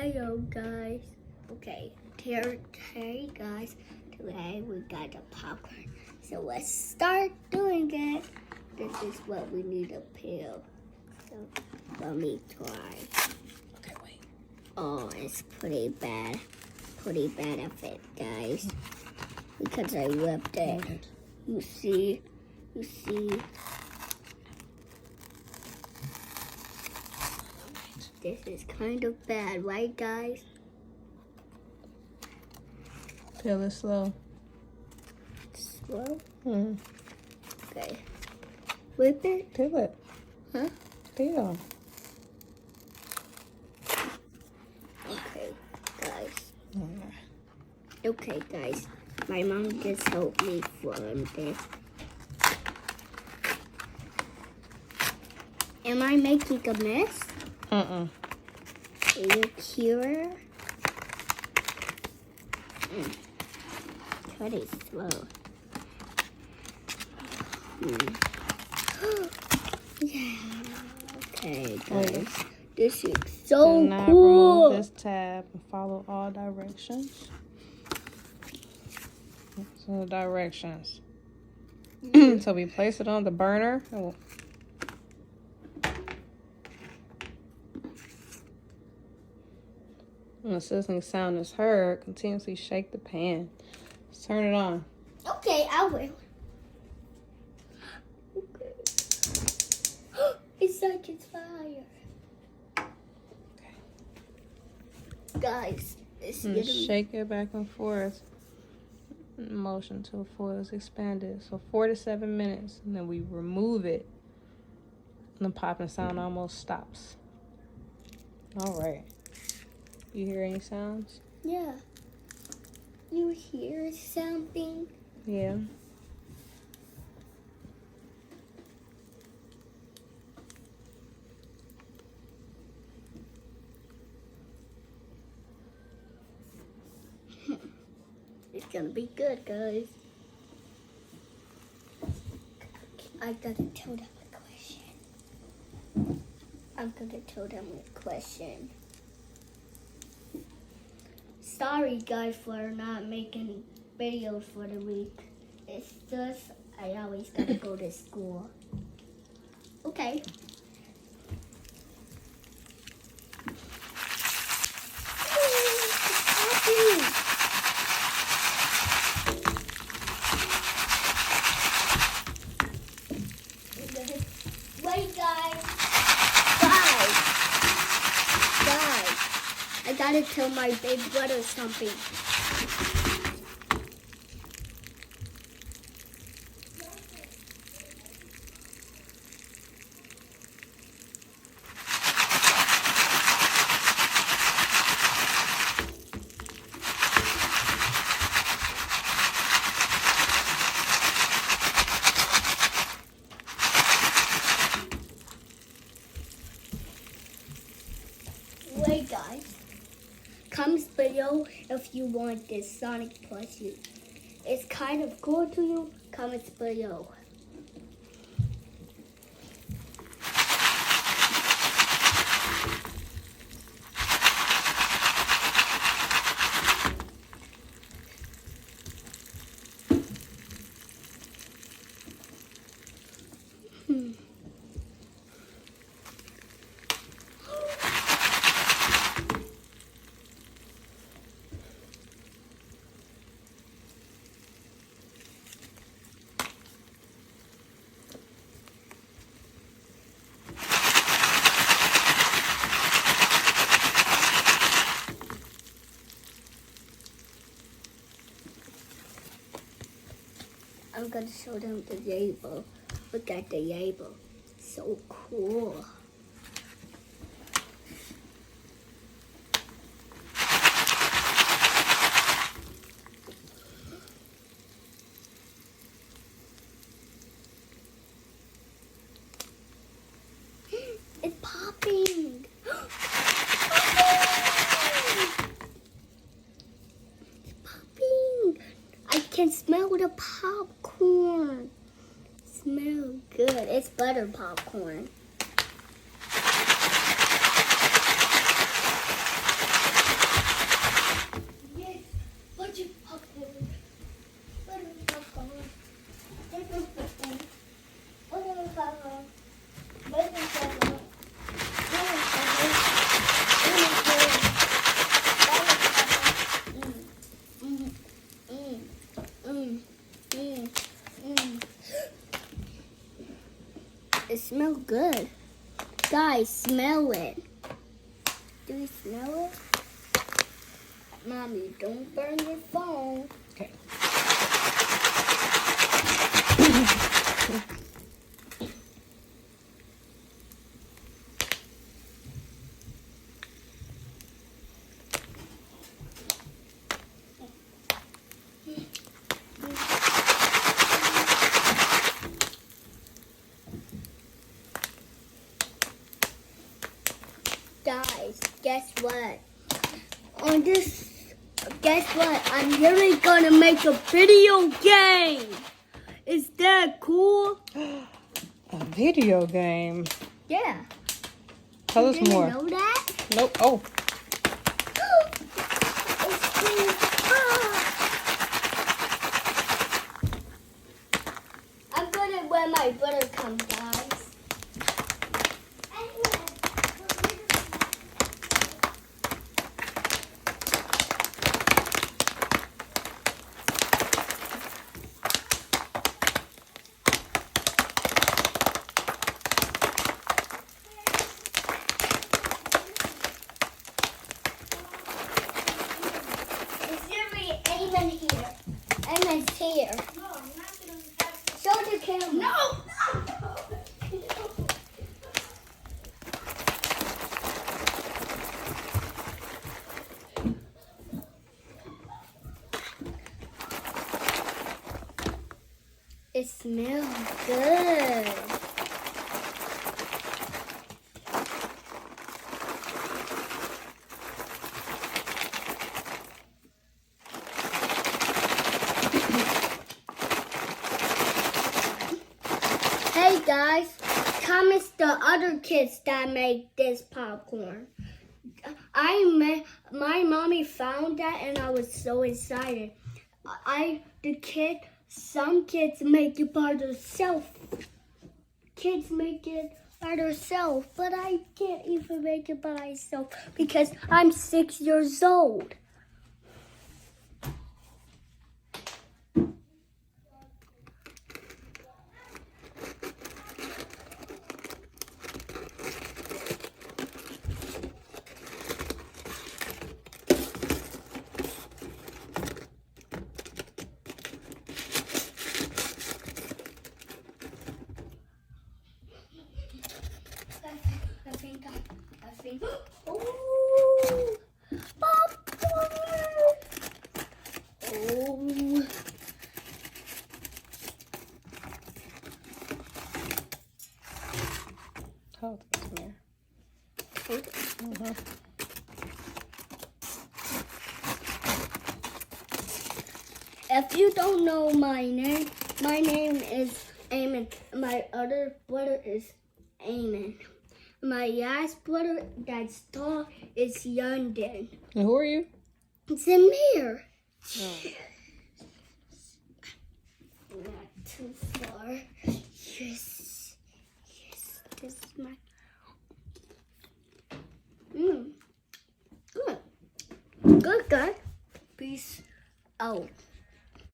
Hello guys. Okay, hey guys. Today we got the popcorn. So let's start doing it. This is what we need to peel. So let me try. Okay, wait. Oh, it's pretty bad. Pretty bad of it, guys. Because I whipped it. You see. This is kind of bad, right, guys? Peel it slow. Slow? Mm. Okay. Whip it? Peel it. Huh? Peel. Okay, guys. Mm. Okay, guys. My mom just helped me from this. Am I making a mess? Are you here? Pretty slow. Yeah. Okay, guys. This is so Do not cool. remove this tab and follow all directions. So the directions. So we place it on the burner. When the sizzling sound is heard, continuously shake the pan. Let's turn it on. Okay, I will. Okay. It's like it's fire. Okay. Guys, it's And getting... shake it back and forth. Motion till foil is expanded. So 4 to 7 minutes. And then we remove it. And the popping sound almost stops. All right. You hear any sounds? Yeah. You hear something? Yeah. It's gonna be good, guys. I gotta tell them a question. I'm gonna tell them a question. Sorry, guys, for not making videos for the week. It's just I always gotta go to school. Okay. Wait, guys. I gotta tell my big brother something. Wait, guys. Comments below if you want this Sonic plushie. It's kind of cool to you. Comments below. I'm gonna show them the label. Look at the label. So cool. It's popping. It's popping. I can smell the popcorn. Smell good. It's butter popcorn. good. Guys, smell it. Do you smell it? Mommy, don't burn your phone. Okay. Guys, guess what? Guess what? I'm really gonna make a video game. Is that cool? A video game. Yeah. Tell us Didn't more. know that? Nope. Oh. I'm gonna when my brother comes, guys. Amen here. Amen's here. No, I'm not gonna show the camera. No! It smells good. Hey guys, comment the other kids that make this popcorn. My mommy found that and I was so excited. Some kids make it by themselves. Kids make it by themselves, but I can't even make it by myself because I'm 6 years old. I think. Oh, popcorn! Oh. Oh, come here. If you don't know my name is Eamon. My other brother is Eamon. My last brother that's tall is Yundin. And who are you? It's Amir. Oh. Not too far. Yes. Yes. This is my. Good. Good, good. Peace out.